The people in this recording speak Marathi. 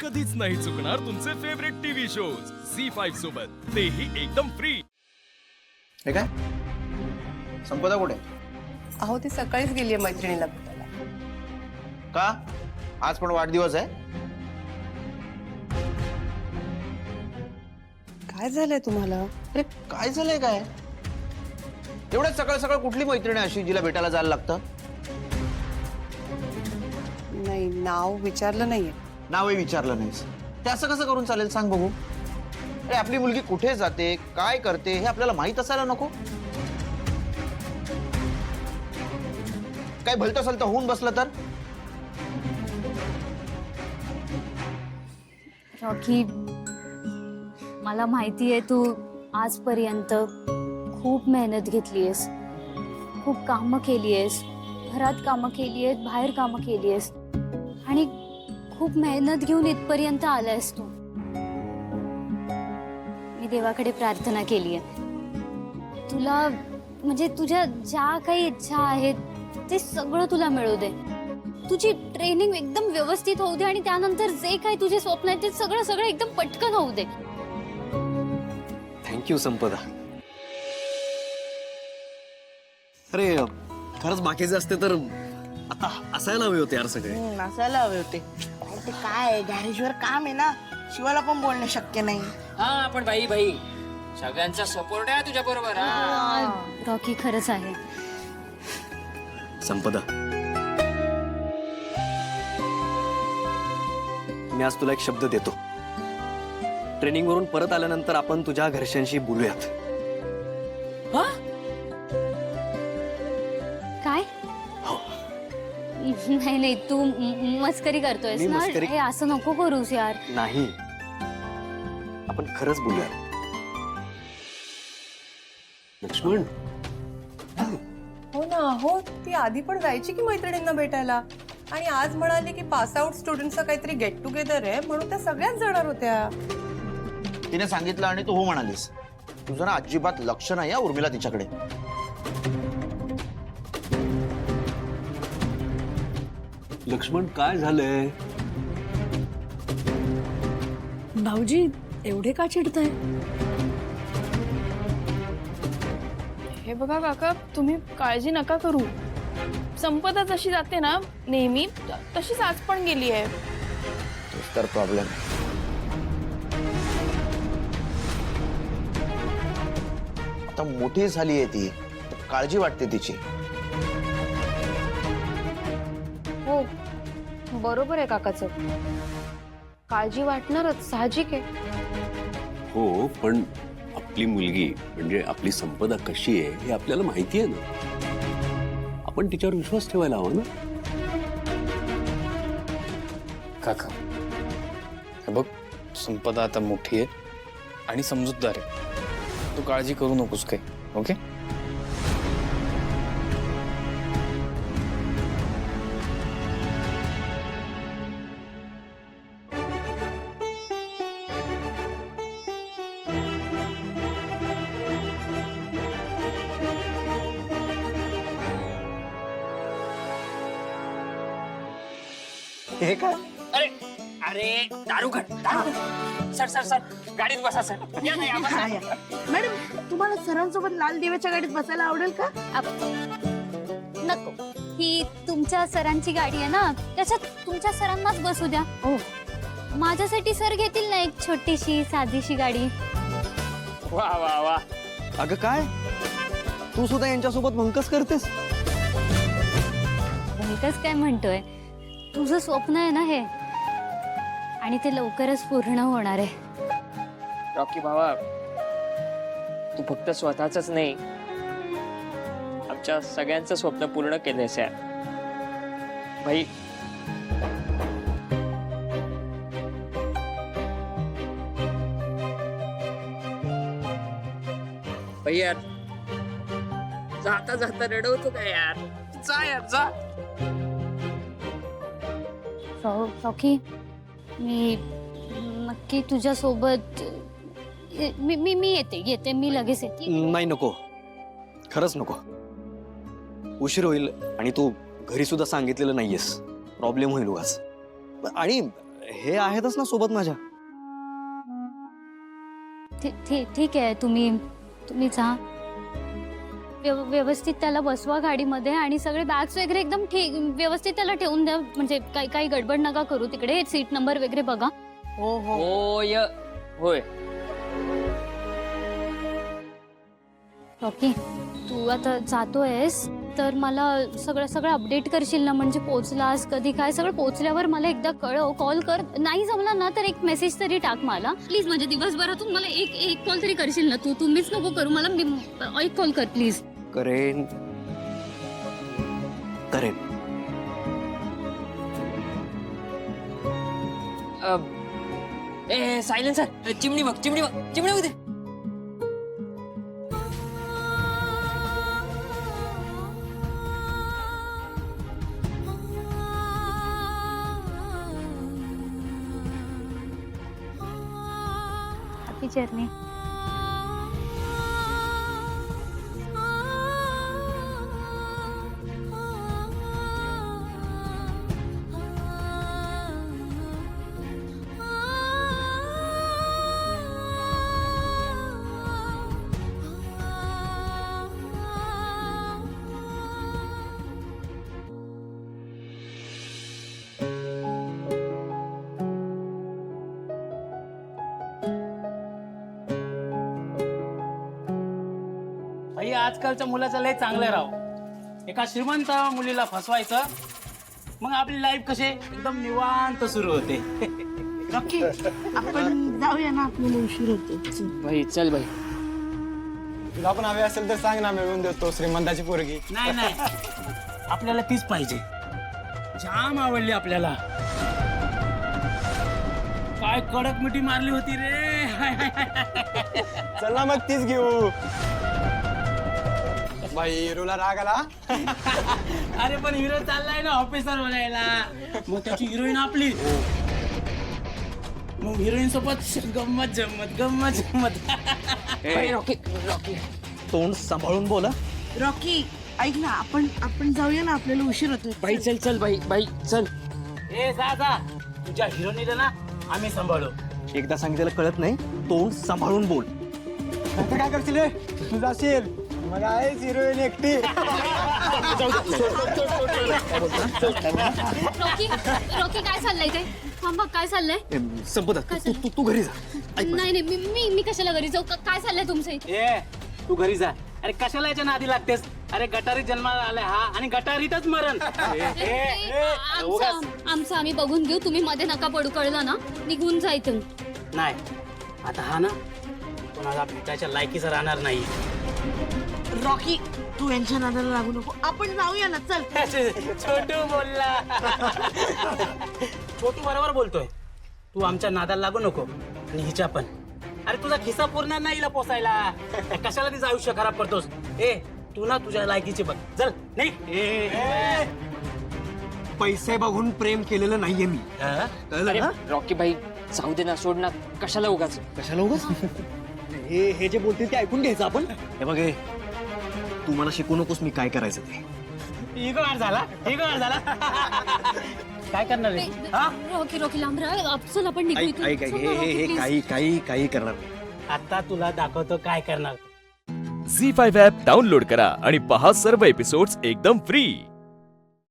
कधीच नाही चुकणार तुमचे फेवरेट टीव्ही शोज झी5 सोबत, तेही एकदम फ्री। हे काय संपदा कुठे? अहो ती सकाळीच गेली आहे मैत्रिणीला भेटायला। का आज पण वाढदिवस आहे? काय झालंय तुम्हाला? अरे काय झालंय काय? एवढ्या सकाळ सकाळ कुठली मैत्रीण अशी जिला भेटायला जायला लागतं? नाही, नाव विचारलं नाहीये। नावही विचारलं नाहीस ते असं कसं करून चालेल सांग बघू? अरे आपली मुलगी कुठे जाते काय करते हे आपल्याला माहित असायला नको? काय भलतं सलतं होऊन बसलं तर? रॉकी, मला माहिती आहे तू आजपर्यंत खूप मेहनत घेतलीयस, खूप कामं केलीयस, घरात कामं केलीयस, बाहेर कामं केलीयस आणि खूप मेहनत घेऊन इथपर्यंत आलायस तू। मी देवाकडे प्रार्थना केली आहे तुला, म्हणजे तुझ्या ज्या काही इच्छा आहेत ते सगळं तुला मिळू दे, तुझी ट्रेनिंग एकदम व्यवस्थित होऊ दे आणि त्यानंतर जे काही तुझे स्वप्न आहेत ते सगळं सगळं एकदम पटकन होऊ दे। थँक्यू संपदा। अरे खरंच बाकीचे असते तर आता असायला हवे होते यार सगळे। नसायला हवे होते। ते काय गॅरेजवर काम आहे ना, शिवाला पण बोलणं शक्य नाही। हा पण भाई सगळ्यांचा सपोर्ट आहे तुझ्या बरोबर। रॉकी खरंच आहे। संपदा, मी आज तुला एक शब्द देतो, ट्रेनिंग वरून परत आल्यानंतर आपण तुझ्या घरच्यांशी बोलूयात। काय? नाही नाही, तू मस्करी करतोयस मी ना? मस्करी- हे असं नको करूस यार। नाही, आपण खरंच बोलूयात। लक्ष्मण, हो ना, हो ती आधी पण जायची की मैत्रिणींना भेटायला आणि आज म्हणाली की पास आउट स्टुडंटचा काहीतरी गेट टुगेदर आहे म्हणून त्या सगळ्याच जाणार होत्या। तिने सांगितलं आणि तू हो म्हणालीस। तुझं ना अजिबात लक्ष नाही या उर्मिला तिच्याकडे। लक्ष्मण काय झालंय? भाऊजी एवढे का चिडताय? हे बघा काका, तुम्ही काळजी नका करू। संपदा जशी जाते ना नेहमी, तशीच आज पण गेली आहे। तोच तर प्रॉब्लेम आहे। आता मोठी झाली आहे ती, तर काळजी वाटते तिची। हो बरोबर आहे काकाचं, काळजी वाटणारच, साहजिक आहे। हो पण आपली मुलगी म्हणजे आपली संपदा कशी आहे हे आपल्याला माहिती आहे ना, आपण तिच्यावर विश्वास ठेवायला हवा ना। काका हे बघ, संपदा आता मोठी आहे आणि समजूतदार आहे, तू काळजी करू नकोस काही, ओके? हे काय? अरे अरे दारू खट, सर गाडीत बसा सर। या ना, या, बसा. मॅडम तुम्हाला सरांसोबत लाल दिव्याच्या गाडीत बसायला आवडेल का? नको, ही तुमच्या सरांची गाडी आहे ना, त्याच्यात तुमच्या सरांनाच बसू द्या। माझ्यासाठी सर घेतील ना एक छोटीशी साधीशी गाडी। वा वा वा, अगं काय तू सुद्धा यांच्यासोबत भंकस करतेस? भलकच काय म्हणतोय, तुझं स्वप्न आहे ना हे, आणि ते लवकरच पूर्ण होणार आहे। रॉकी भावा, तू फक्त स्वतःच नाही, आमच्या सगळ्यांचं स्वप्न पूर्ण केलंयस यार भाई। भाई यार, जाता जाता रडवतो का यार? जा यार जा। रॉकी, मी नक्की तुझ्यासोबत मी येते मी लगेच येते। नाही नको, खरंच नको, उशीर होईल आणि तू घरी सुद्धा सांगितलेलं नाहीयेस, प्रॉब्लेम होईल उगाच। आणि हे आहेतच ना सोबत माझ्या. ठीक आहे, तुम्ही जा. व्यवस्थित त्याला बसवा गाडीमध्ये आणि सगळे बॅग्स वगैरे एकदम ठीक व्यवस्थित त्याला ठेवून द्या. म्हणजे काही गडबड नका करू. तिकडे सीट नंबर वगैरे बघा. हो हो होय. रॉकी, तू आता जातोयस तर मला सगळं अपडेट करशील ना? म्हणजे पोहोचलास कधी काय सगळं पोहोचल्यावर मला एकदा कळव, कॉल कर. नाही जमला ना तर एक मेसेज तरी टाक मला प्लीज. म्हणजे दिवसभरातून मला एक कॉल तरी करशील ना? तुम्हीच नको करू मला. एक कॉल कर प्लीज. करेन. सायलेन्सर, चिमणी बघ दे. Happy journey. भाई आजकालच्या मुलाचं लय चांगलं राव. एका श्रीमंत मुलीला फसवायचं, मग आपली लाईफ कशी एकदम निवांत सुरू होते. रॉकी आपण जाऊया ना, आपल्याला उशीर होतो. भाई चल भाई. तुला पण हवे असेल तर सांग ना, मिळवून देतो श्रीमंताची पोरगी. नाही आपल्याला तीच पाहिजे. जाम आवडली आपल्याला. काय कडक मिठी मारली होती रे. चल ना मग तीच घेऊ. भाई हिरोला राग आला. अरे पण हिरो चाललाय ना ऑफिसर बनायला, मग त्याची हिरोईन आपली. मग हिरोईन सोबत गंमत जम्मत. रॉकी तोंड सांभाळून बोला. रॉकी ऐक ना, आपण जाऊया ना, आपल्याला उशीर होतो. भाई चल भाई चल. ए जा तुझ्या हिरोईनीला ना आम्ही सांभाळू. एकदा सांगितलेलं कळत नाही. तोंड सांभाळून बोल. आता काय करशील रे? तू जाशील, मग आहेच हिरोईन एकटी. रॉकी काय चाललंय? थांबा, काय चाललंय? संपदा, तू घरी जा. नाही मी कशाला घरी जाऊ? काय चाललंय तुमचं इथे? ए तू घरी जा. अरे कशाला याच्या नादी लागतेस? अरे गटारीत जन्माला आलाय हा आणि गटारीतच मरण. आमचं आम्ही बघून घेऊ. तुम्ही मध्ये नका पडू, कळलं ना? निघून जा इथून. नाही आता हा ना कोणाला भेटायच्या लायकीचा राहणार नाही. रॉकी तू यांच्या नादाला लागू नको, आपण जाऊया ना, चल. छोटू बोलला. छोटू बरोबर बोलतोय. तू आमच्या नादाला लागू नको आणि हिच्या पण. अरे तुझा खिसा पूर्ण नाही हिला पोसायला. कशाला तिचं आयुष्य खराब करतोस? ए तू ना तुझ्या लायकीची बघ. चल नाही. पैसे बघून प्रेम केलेलं नाहीये मी. कळलं ना? रॉकी भाई जाऊ दे ना, सोड ना. कशाला उगाच हे जे बोलतील ते ऐकून घ्यायचं आपण. हे बघ, तू मला शिकू नकोस मी काय करायचं ते. इगो झाला. काय करणार रे? रॉकी लांब राहा. चल आपण निघू इथून. ऐक चल ना, रॉकी, please. काही करणार नाही. आता तुला दाखवतो काय करणार. झी5 ॲप डाउनलोड करा आणि पहा सर्व एपिसोड्स एकदम फ्री.